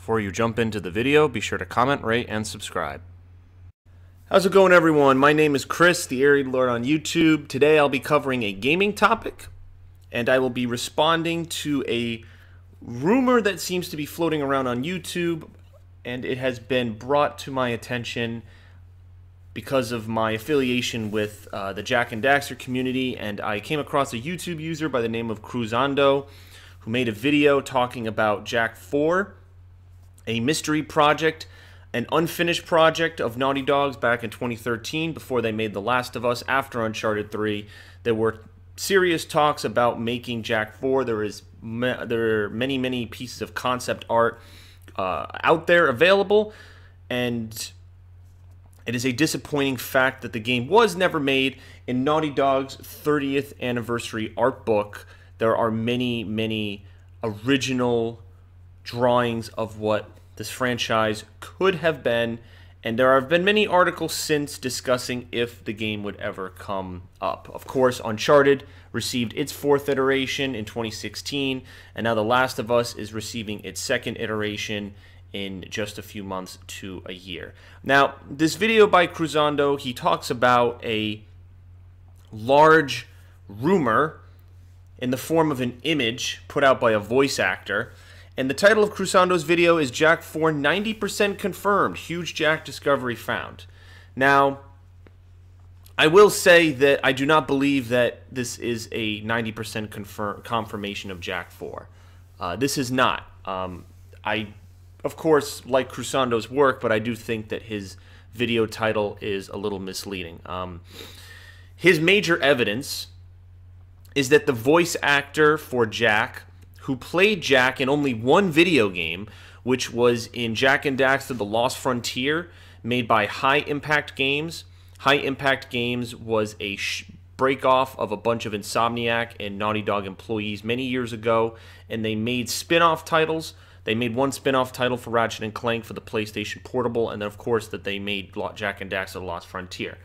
Before you jump into the video, be sure to comment, rate, and subscribe. How's it going, everyone? My name is Chris, the Aerial Lord on YouTube. Today I'll be covering a gaming topic, and I will be responding to a rumor that seems to be floating around on YouTube, and it has been brought to my attention because of my affiliation with the Jak and Daxter community, and I came across a YouTube user by the name of Cruzando who made a video talking about Jak 4, a mystery project, an unfinished project of Naughty Dog's back in 2013 before they made The Last of Us after Uncharted 3. There were serious talks about making Jak 4. There are many pieces of concept art out there available, and it is a disappointing fact that the game was never made. In Naughty Dog's 30th anniversary art book, there are many original drawings of what this franchise could have been, and there have been many articles since discussing if the game would ever come up. Of course, Uncharted received its 4th iteration in 2016, and now The Last of Us is receiving its 2nd iteration in just a few months to a year. Now, this video by Cruzando, he talks about a large rumor in the form of an image put out by a voice actor. And the title of Cruzando's video is Jak 4 90% confirmed, huge Jak discovery found. Now, I will say that I do not believe that this is a 90% confirmation of Jak 4. This is not. I, of course, like Cruzando's work, but I do think that his video title is a little misleading. His major evidence is that the voice actor for Jak, who played Jak in only one video game, which was in Jak and Daxter: The Lost Frontier, made by High Impact Games. High Impact Games was a break-off of a bunch of Insomniac and Naughty Dog employees many years ago, and they made spin-off titles. They made one spin-off title for Ratchet & Clank for the PlayStation Portable, and then, of course, that they made Jak and Daxter: The Lost Frontier.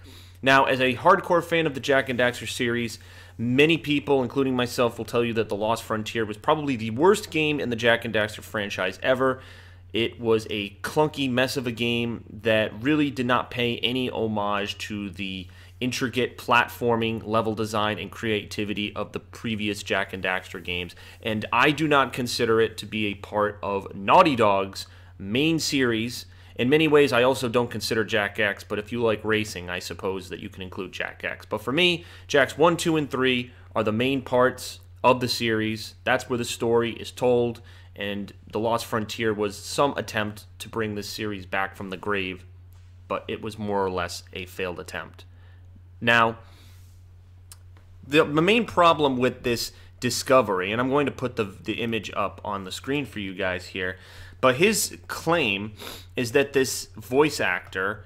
Now, as a hardcore fan of the Jak and Daxter series, many people, including myself, will tell you that The Lost Frontier was probably the worst game in the Jak and Daxter franchise ever. It was a clunky mess of a game that really did not pay any homage to the intricate platforming, level design, and creativity of the previous Jak and Daxter games, and I do not consider it to be a part of Naughty Dog's main series. In many ways, I also don't consider Jak X, but if you like racing, I suppose that you can include Jak X. But for me, Jaks 1, 2, and 3 are the main parts of the series. That's where the story is told, and The Lost Frontier was some attempt to bring this series back from the grave, but it was more or less a failed attempt. Now, the main problem with this discovery, and I'm going to put the image up on the screen for you guys here, but his claim is that this voice actor,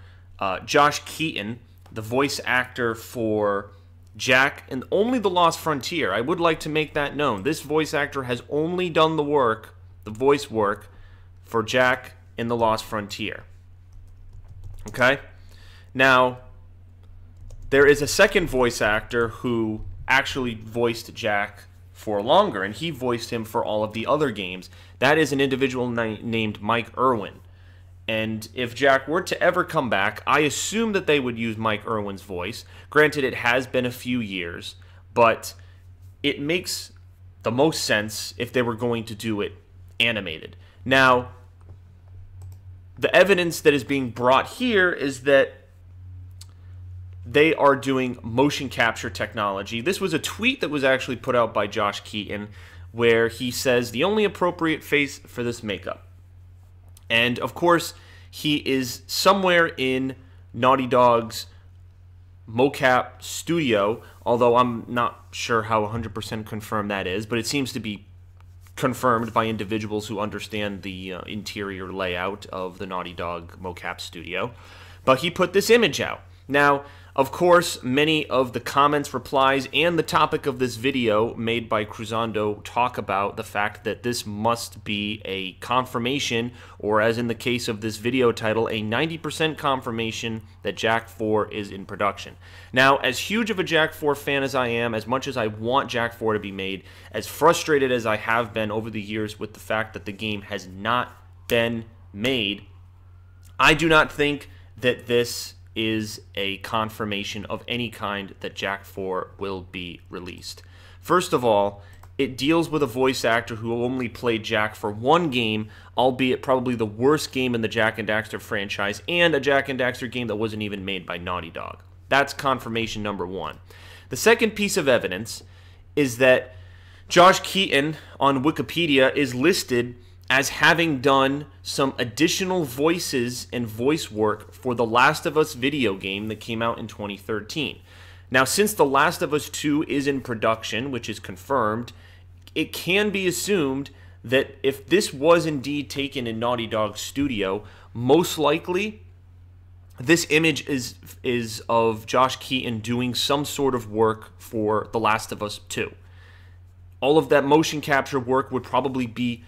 Josh Keaton, the voice actor for Jak and only The Lost Frontier, I would like to make that known. This voice actor has only done the work, the voice work, for Jak and The Lost Frontier. Okay? Now, there is a second voice actor who actually voiced Jak for longer, and he voiced him for all of the other games. That is an individual named Mike Irwin. And if Jak were to ever come back, I assume that they would use Mike Irwin's voice. Granted, it has been a few years, but it makes the most sense if they were going to do it animated. Now, the evidence that is being brought here is that they are doing motion capture technology. This was a tweet that was actually put out by Josh Keaton where he says the only appropriate face for this makeup. And of course, he is somewhere in Naughty Dog's mocap studio, although I'm not sure how 100% confirmed that is, but it seems to be confirmed by individuals who understand the interior layout of the Naughty Dog mocap studio. But he put this image out. Now, of course, many of the comments, replies, and the topic of this video made by Cruzando talk about the fact that this must be a confirmation, or as in the case of this video title, a 90% confirmation that Jak 4 is in production. Now, as huge of a Jak 4 fan as I am, as much as I want Jak 4 to be made, as frustrated as I have been over the years with the fact that the game has not been made. I do not think that this is a confirmation of any kind that Jak 4 will be released. First of all, it deals with a voice actor who only played Jak for one game, albeit probably the worst game in the Jak and Daxter franchise, and a Jak and Daxter game that wasn't even made by Naughty Dog. That's confirmation number one. The second piece of evidence is that Josh Keaton on Wikipedia is listed as having done some additional voices and voice work for the Last of Us video game that came out in 2013. Now, since The Last of Us 2 is in production, which is confirmed, it can be assumed that if this was indeed taken in Naughty Dog's studio, most likely this image is of Josh Keaton doing some sort of work for The Last of Us 2. All of that motion capture work would probably be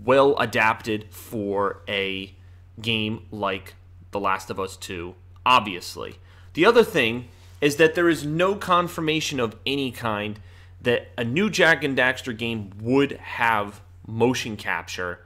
well adapted for a game like The Last of Us 2, obviously. The other thing is that there is no confirmation of any kind that a new Jak and Daxter game would have motion capture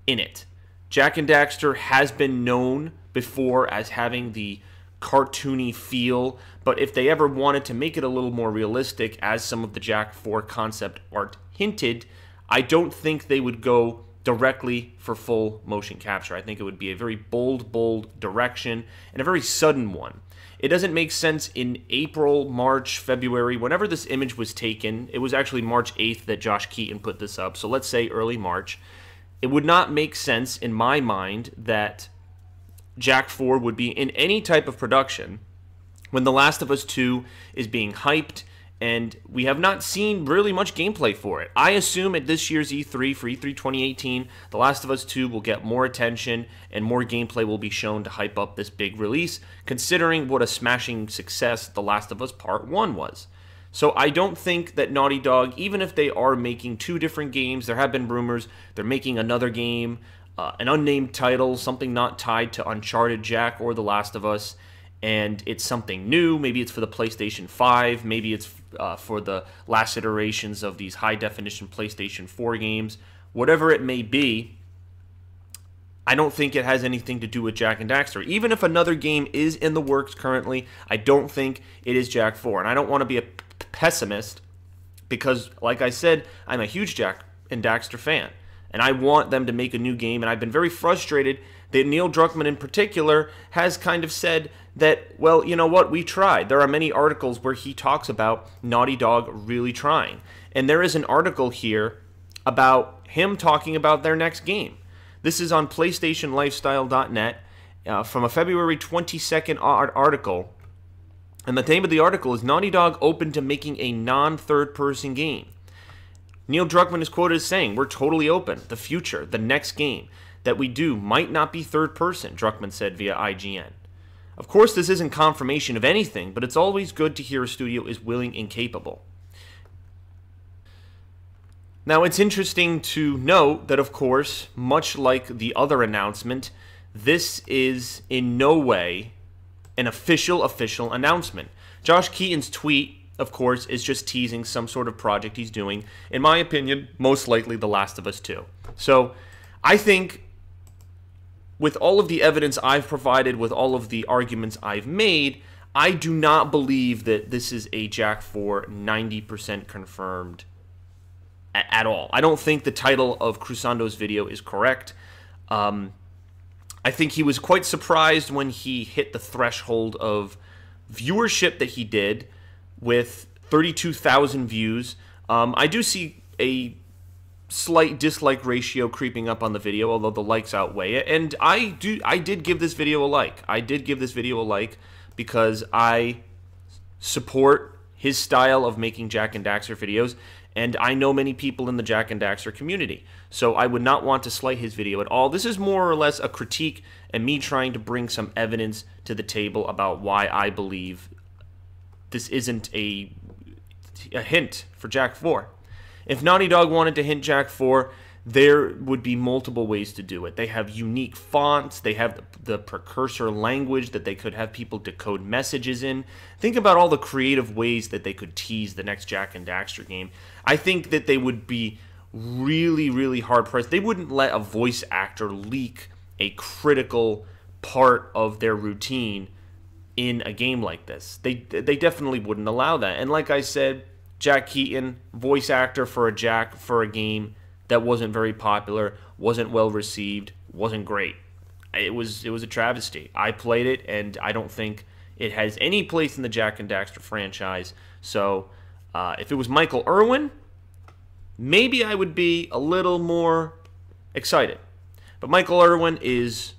in it. Jak and Daxter has been known before as having the cartoony feel, but if they ever wanted to make it a little more realistic, as some of the Jak 4 concept art hinted, I don't think they would go directly for full motion capture. I think it would be a very bold direction and a very sudden one. It doesn't make sense in April, March, February, whenever this image was taken. It was actually March 8th that Josh Keaton put this up, so let's say early March. It would not make sense in my mind that Jak 4 would be in any type of production when The Last of Us 2 is being hyped, and we have not seen really much gameplay for it. I assume at this year's E3, for E3 2018, The Last of Us 2 will get more attention and more gameplay will be shown to hype up this big release, considering what a smashing success The Last of Us Part 1 was. So I don't think that Naughty Dog, even if they are making two different games, there have been rumors they're making another game, an unnamed title, something not tied to Uncharted, Jak, or The Last of Us, and it's something new. Maybe it's for the PlayStation 5, maybe it's for the last iterations of these high-definition PlayStation 4 games. Whatever it may be, I don't think it has anything to do with Jak and Daxter. Even if another game is in the works currently, I don't think it is Jak 4. And I don't want to be a pessimist because, like I said, I'm a huge Jak and Daxter fan. And I want them to make a new game, and I've been very frustrated that Neil Druckmann in particular has kind of said that, well, you know what, we tried. There are many articles where he talks about Naughty Dog really trying. And there is an article here about him talking about their next game. This is on PlayStationLifestyle.net from a February 22nd article. And the name of the article is Naughty Dog Open to Making a Non-Third-Person Game. Neil Druckmann is quoted as saying, "We're totally open. The future, the next game that we do might not be third person," Druckmann said via IGN. Of course, this isn't confirmation of anything, but it's always good to hear a studio is willing and capable. Now, it's interesting to note that, of course, much like the other announcement, this is in no way an official announcement. Josh Keaton's tweet, of course, is just teasing some sort of project he's doing. In my opinion, most likely The Last of Us 2. So, I think with all of the evidence I've provided, with all of the arguments I've made, I do not believe that this is a Jak 4 90% confirmed at all. I don't think the title of Cruzando's video is correct. I think he was quite surprised when he hit the threshold of viewership that he did with 32,000 views. I do see a slight dislike ratio creeping up on the video, although the likes outweigh it. And I did give this video a like. I did give this video a like because I support his style of making Jak and Daxter videos, and I know many people in the Jak and Daxter community. So I would not want to slight his video at all. This is more or less a critique and me trying to bring some evidence to the table about why I believe this isn't a hint for Jak 4. If Naughty Dog wanted to hint Jak 4, there would be multiple ways to do it. They have unique fonts. They have the precursor language that they could have people decode messages in. Think about all the creative ways that they could tease the next Jak and Daxter game. I think that they would be really, really hard-pressed. They wouldn't let a voice actor leak a critical part of their routine in a game like this. They definitely wouldn't allow that. And like I said, Jack Keaton, voice actor for a game that wasn't very popular, wasn't well received, wasn't great. It was a travesty. I played it, and I don't think it has any place in the Jak and Daxter franchise. So if it was Michael Irwin, maybe I would be a little more excited. But Michael Irwin is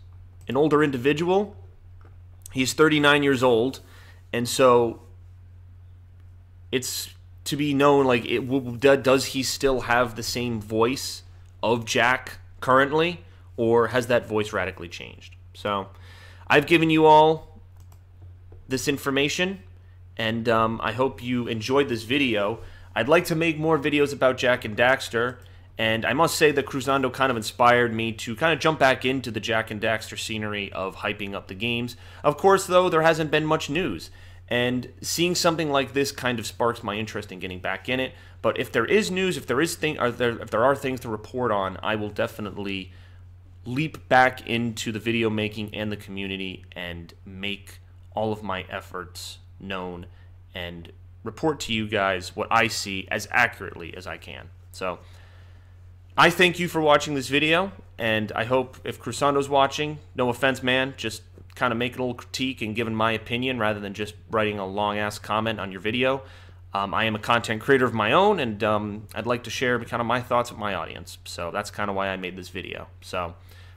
an older individual. He's 39 years old, and so it's to be known, like, does he still have the same voice of Jak currently, or has that voice radically changed? So I've given you all this information, and I hope you enjoyed this video. I'd like to make more videos about Jak and Daxter, and I must say that Cruzando kind of inspired me to kind of jump back into the Jak and Daxter scenery of hyping up the games. Of course, though, there hasn't been much news, and seeing something like this kind of sparks my interest in getting back in it. But if there is news, if there are things to report on, I will definitely leap back into the video making and the community and make all of my efforts known and report to you guys what I see as accurately as I can. So I thank you for watching this video, and I hope if Cruzando's watching, no offense, man, just kind of making a little critique and giving my opinion rather than just writing a long-ass comment on your video. I am a content creator of my own, and I'd like to share kind of my thoughts with my audience. So that's kind of why I made this video. So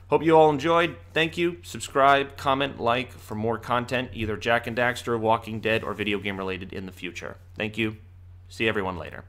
hope you all enjoyed. Thank you. Subscribe, comment, like for more content, either Jak and Daxter, Walking Dead, or video game related in the future. Thank you. See everyone later.